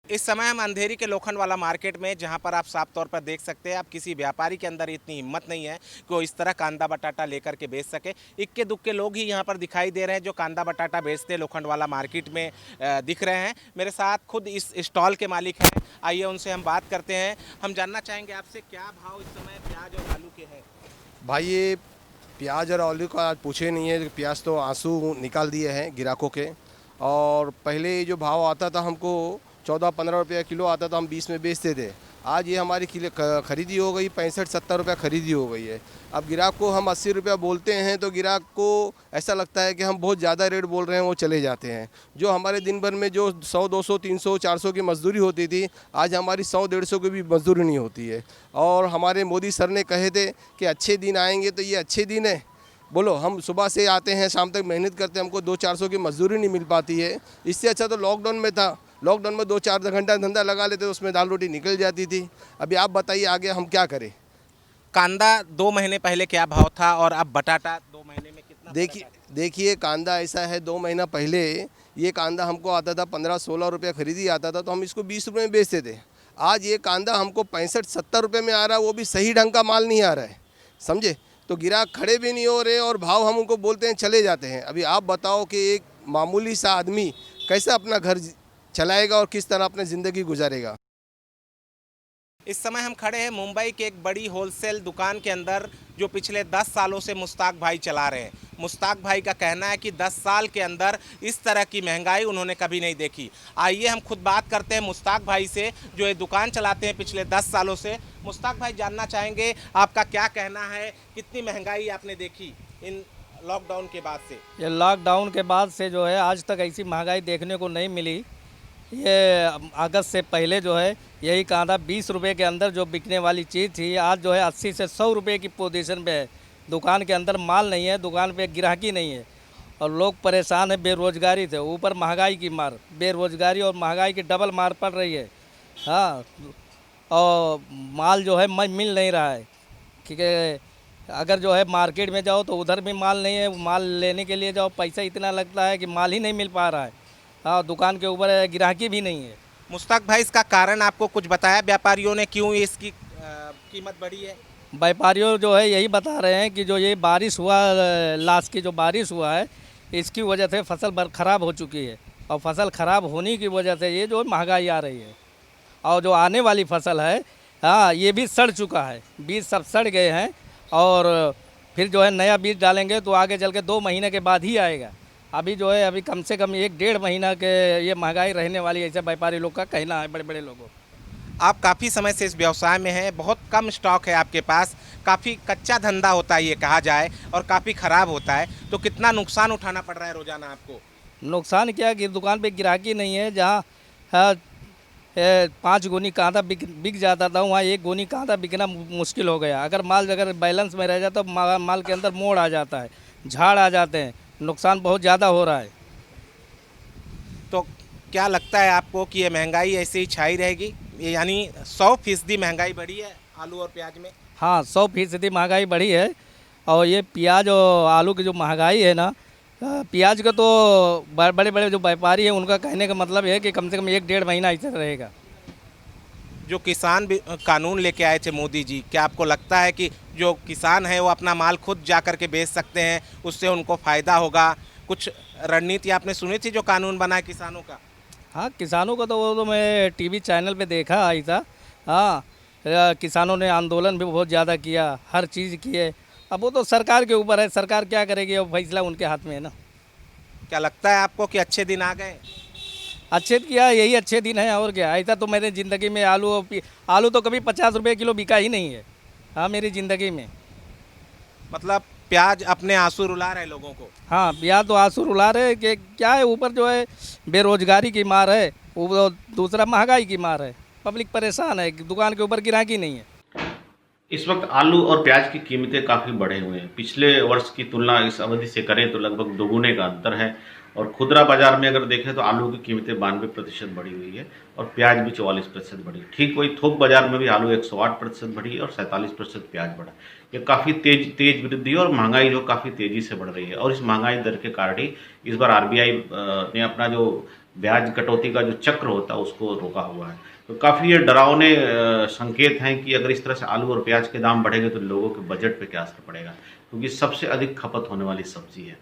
इस समय हम अंधेरी के लोखंडवाला मार्केट में, जहां पर आप साफ तौर पर देख सकते हैं, आप किसी व्यापारी के अंदर इतनी हिम्मत नहीं है कि वो इस तरह कांदा बटाटा लेकर के बेच सके। इक्के दुक्के लोग ही यहां पर दिखाई दे रहे हैं जो कांदा बटाटा बेचते हैं लोखंडवाला मार्केट में दिख रहे हैं। मेरे साथ खुद इस स्टॉल के मालिक हैं, आइए उनसे हम बात करते हैं। हम जानना चाहेंगे आपसे क्या भाव इस समय प्याज और आलू के हैं। भाई ये प्याज और आलू का आज पूछे नहीं है। प्याज तो आंसू निकाल दिए हैं ग्राहकों के। और पहले ये जो भाव आता था हमको 14-15 रुपये किलो आता था, हम 20 में बेचते थे। आज ये हमारी किलो खरीदी हो गई 65-70 रुपये खरीदी हो गई है। अब ग्राहक को हम 80 रुपया बोलते हैं तो ग्राहक को ऐसा लगता है कि हम बहुत ज़्यादा रेट बोल रहे हैं, वो चले जाते हैं। जो हमारे दिन भर में जो 100-200-300-400 की मजदूरी होती थी, आज हमारी 100-150 की भी मजदूरी नहीं होती है। और हमारे मोदी सर ने कहे थे कि अच्छे दिन आएंगे, तो ये अच्छे दिन है। बोलो, हम सुबह से आते हैं, शाम तक मेहनत करते हैं, हमको 200-400 की मजदूरी नहीं मिल पाती है। इससे अच्छा तो लॉकडाउन में था। लॉकडाउन में 2-4 घंटा धंधा लगा लेते तो उसमें दाल रोटी निकल जाती थी। अभी आप बताइए आगे हम क्या करें। कांदा 2 महीने पहले क्या भाव था और अब बटाटा 2 महीने में कितना फर्क देखिए आ गया? देखिए कांदा ऐसा है, 2 महीना पहले ये कांदा हमको आता था 15-16 रुपये खरीदी आता था, तो हम इसको 20 रुपये में बेचते थे। आज ये कांदा हमको 65-70 रुपये में आ रहा है, वो भी सही ढंग का माल नहीं आ रहा है, समझे। तो ग्राहक खड़े भी नहीं हो रहे और भाव हम उनको बोलते हैं चले जाते हैं। अभी आप बताओ कि एक मामूली सा आदमी कैसे अपना घर चलाएगा और किस तरह अपनी ज़िंदगी गुजारेगा। इस समय हम खड़े हैं मुंबई के एक बड़ी होलसेल दुकान के अंदर, जो पिछले 10 सालों से मुश्ताक भाई चला रहे हैं। मुश्ताक भाई का कहना है कि 10 साल के अंदर इस तरह की महंगाई उन्होंने कभी नहीं देखी। आइए हम खुद बात करते हैं मुश्ताक भाई से, जो ये दुकान चलाते हैं पिछले 10 सालों से। मुश्ताक भाई, जानना चाहेंगे आपका क्या कहना है, कितनी महंगाई आपने देखी इन लॉकडाउन के बाद से? ये लॉकडाउन के बाद से जो है आज तक ऐसी महंगाई देखने को नहीं मिली। ये अगस्त से पहले जो है यही कांदा 20 रुपये के अंदर जो बिकने वाली चीज़ थी, आज जो है 80 से 100 रुपये की पोजीशन पे है। दुकान के अंदर माल नहीं है, दुकान पे ग्राहकी नहीं है और लोग परेशान है बेरोजगारी से। ऊपर महंगाई की मार, बेरोजगारी और महंगाई की डबल मार पड़ रही है। हाँ, और माल जो है मिल नहीं रहा है, क्योंकि अगर जो है मार्केट में जाओ तो उधर भी माल नहीं है, माल लेने के लिए जाओ पैसा इतना लगता है कि माल ही नहीं मिल पा रहा है। हाँ, दुकान के ऊपर गिराकी भी नहीं है। मुश्ताक भाई, इसका कारण आपको कुछ बताया व्यापारियों ने, क्यों इसकी कीमत बढ़ी है? व्यापारियों जो है यही बता रहे हैं कि जो ये बारिश हुआ, लास्ट की जो बारिश हुआ है, इसकी वजह से फसल ख़राब हो चुकी है और फसल ख़राब होने की वजह से ये जो महंगाई आ रही है। और जो आने वाली फसल है, हाँ, ये भी सड़ चुका है, बीज सब सड़ गए हैं और फिर जो है नया बीज डालेंगे तो आगे चल के 2 महीने के बाद ही आएगा। अभी जो है अभी कम से कम 1-1.5 महीना के ये महंगाई रहने वाली है, ऐसा व्यापारी लोग का कहना है, बड़े बड़े लोगों। आप काफ़ी समय से इस व्यवसाय में हैं, बहुत कम स्टॉक है आपके पास, काफ़ी कच्चा धंधा होता है ये कहा जाए, और काफ़ी ख़राब होता है, तो कितना नुकसान उठाना पड़ रहा है रोज़ाना आपको? नुकसान क्या कि दुकान पे गिराकी नहीं है। जहाँ 5 गोनी कांदा बिक जाता था, वहाँ 1 गोनी कांदा बिकना मुश्किल हो गया। अगर बैलेंस में रह जाता तो माल के अंदर मोड़ आ जाता है, झाड़ आ जाते हैं, नुकसान बहुत ज़्यादा हो रहा है। तो क्या लगता है आपको कि ये महंगाई ऐसे ही छाई रहेगी? ये यानी 100% महंगाई बढ़ी है आलू और प्याज में? हाँ, 100% महंगाई बढ़ी है। और ये प्याज और आलू की जो महंगाई है ना, प्याज का तो बड़े बड़े जो व्यापारी हैं उनका कहने का मतलब है कि कम से कम 1-1.5 महीना ऐसा रहेगा। जो किसान भी कानून लेके आए थे मोदी जी, क्या आपको लगता है कि जो किसान है वो अपना माल खुद जा कर के बेच सकते हैं, उससे उनको फ़ायदा होगा? कुछ रणनीति आपने सुनी थी जो कानून बना है किसानों का? हाँ, किसानों का तो वो तो मैं टीवी चैनल पे देखा आई था। हाँ, किसानों ने आंदोलन भी बहुत ज़्यादा किया, हर चीज़ किए। अब वो तो सरकार के ऊपर है, सरकार क्या करेगी, अब फैसला उनके हाथ में है ना। क्या लगता है आपको कि अच्छे दिन आ गए? अच्छे क्या, यही अच्छे दिन है और क्या। ऐसा तो मैंने ज़िंदगी में आलू तो कभी 50 रुपये किलो बिका ही नहीं है, हाँ, मेरी ज़िंदगी में। मतलब प्याज अपने आंसू रुला रहे लोगों को? हाँ, या तो आंसू रुला रहे कि क्या है, ऊपर जो है बेरोजगारी की मार है, वो दूसरा महंगाई की मार है, पब्लिक परेशान है, दुकान के ऊपर गिराकी नहीं है। इस वक्त आलू और प्याज की कीमतें काफ़ी बढ़े हुए हैं। पिछले वर्ष की तुलना इस अवधि से करें तो लगभग दोगुने का अंतर है। और खुदरा बाजार में अगर देखें तो आलू की कीमतें 92% बढ़ी हुई है और प्याज भी 44% बढ़ी। ठीक वही थोक बाजार में भी आलू 108% बढ़ी और 47% प्याज बढ़ा। ये काफ़ी तेज वृद्धि है और महंगाई जो काफ़ी तेज़ी से बढ़ रही है। और इस महंगाई दर के कारण ही इस बार आरबीआई ने अपना जो ब्याज कटौती का जो चक्र होता है उसको रोका हुआ है। तो काफ़ी ये डरावने संकेत हैं कि अगर इस तरह से आलू और प्याज के दाम बढ़ेंगे तो लोगों के बजट पे क्या असर पड़ेगा, क्योंकि सबसे अधिक खपत होने वाली सब्जी है।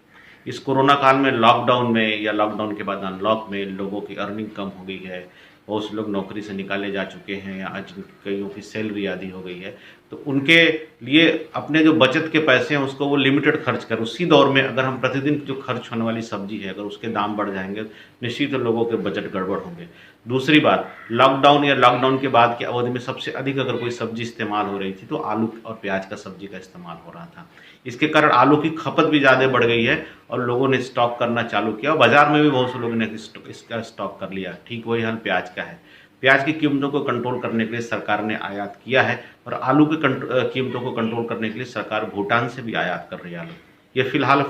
इस कोरोना काल में लॉकडाउन में या लॉकडाउन के बाद अनलॉक में लोगों की अर्निंग कम हो गई है, बहुत से लोग नौकरी से निकाले जा चुके हैं या आज कईयों की सैलरी आधी हो गई है, तो उनके लिए अपने जो बचत के पैसे हैं उसको वो लिमिटेड खर्च कर, उसी दौर में अगर हम प्रतिदिन जो खर्च होने वाली सब्जी है अगर उसके दाम बढ़ जाएंगे निश्चित लोगों के बजट गड़बड़ होंगे। दूसरी बात, लॉकडाउन या लॉकडाउन के बाद की अवधि में सबसे अधिक अगर कोई सब्जी इस्तेमाल हो रही थी तो आलू और प्याज का सब्जी का इस्तेमाल हो रहा था। इसके कारण आलू की खपत भी ज़्यादा बढ़ गई है और लोगों ने स्टॉक करना चालू किया और बाजार में भी बहुत से लोगों ने इसका स्टॉक कर लिया। ठीक वही हाल प्याज का है। प्याज की कीमतों को कंट्रोल करने के लिए सरकार ने आयात किया है और आलू की कीमतों को कंट्रोल करने के लिए सरकार भूटान से भी आयात कर रही है आलू। ये फिलहाल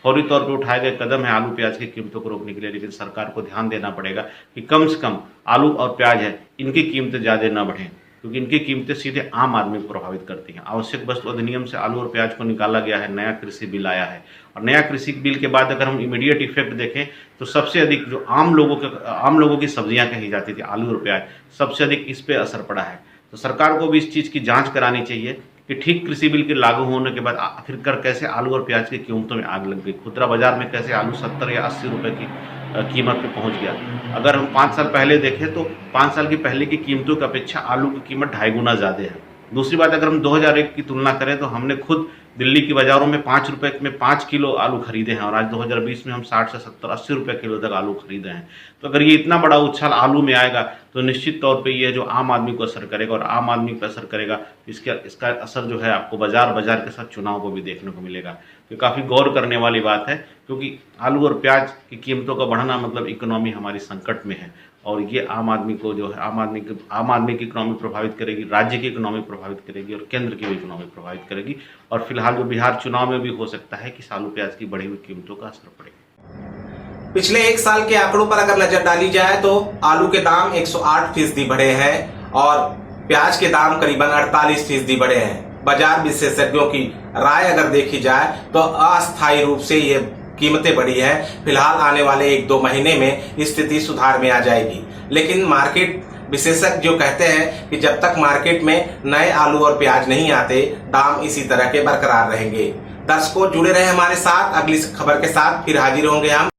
फौरी तौर पर उठाए गए कदम है आलू प्याज की कीमतों को रोकने के लिए, लेकिन सरकार को ध्यान देना पड़ेगा कि कम से कम आलू और प्याज है इनकी कीमतें ज़्यादा ना बढ़ें, क्योंकि इनकी कीमतें सीधे आम आदमी को प्रभावित करती हैं। आवश्यक वस्तु अधिनियम से आलू और प्याज को निकाला गया है, नया कृषि बिल आया है और नया कृषि बिल के बाद अगर हम इमीडिएट इफेक्ट देखें तो सबसे अधिक जो आम लोगों की सब्जियां कही जाती थी आलू और प्याज, सबसे अधिक इस पे असर पड़ा है। तो सरकार को भी इस चीज़ की जांच करानी चाहिए कि ठीक कृषि बिल के लागू होने के बाद आखिरकार कैसे आलू और प्याज की कीमतों में आग लग गई, खुदरा बाजार में कैसे आलू 70 या 80 रुपए की कीमत पे पहुंच गया। अगर हम 5 साल पहले देखें तो 5 साल की पहले की कीमतों की अपेक्षा आलू की कीमत 2.5 गुना ज़्यादा है। दूसरी बात, अगर हम 2001 की तुलना करें तो हमने खुद दिल्ली की बाज़ारों में 5 रुपए में 5 किलो आलू खरीदे हैं और आज 2020 में हम 60 से 70 80 रुपए किलो तक आलू खरीदे हैं। तो अगर ये इतना बड़ा उछाल आलू में आएगा तो निश्चित तौर पे ये जो आम आदमी को असर करेगा और आम आदमी पर असर करेगा इसका असर जो है आपको बाजार के साथ चुनाव को भी देखने को मिलेगा। तो काफ़ी गौर करने वाली बात है, क्योंकि आलू और प्याज की कीमतों का बढ़ना मतलब इकोनॉमी हमारी संकट में है और ये आम आदमी को जो है आम आदमी की इकोनॉमी प्रभावित करेगी, राज्य की इकोनॉमी प्रभावित करेगी और केंद्र की भी इकोनॉमी प्रभावित करेगी। और फिलहाल जो बिहार चुनाव में भी हो सकता है कि आलू प्याज की बढ़ी हुई कीमतों का असर पड़ेगा। पिछले 1 साल के आंकड़ों पर अगर नजर डाली जाए तो आलू के दाम 108% बढ़े हैं और प्याज के दाम करीबन 48% बढ़े हैं। बाजार विशेषज्ञों की राय अगर देखी जाए तो अस्थायी रूप से ये कीमतें बढ़ी है। फिलहाल आने वाले 1-2 महीने में स्थिति सुधार में आ जाएगी, लेकिन मार्केट विशेषज्ञ जो कहते हैं कि जब तक मार्केट में नए आलू और प्याज नहीं आते दाम इसी तरह के बरकरार रहेंगे। दर्शकों जुड़े रहे हमारे साथ, अगली खबर के साथ फिर हाजिर होंगे हम।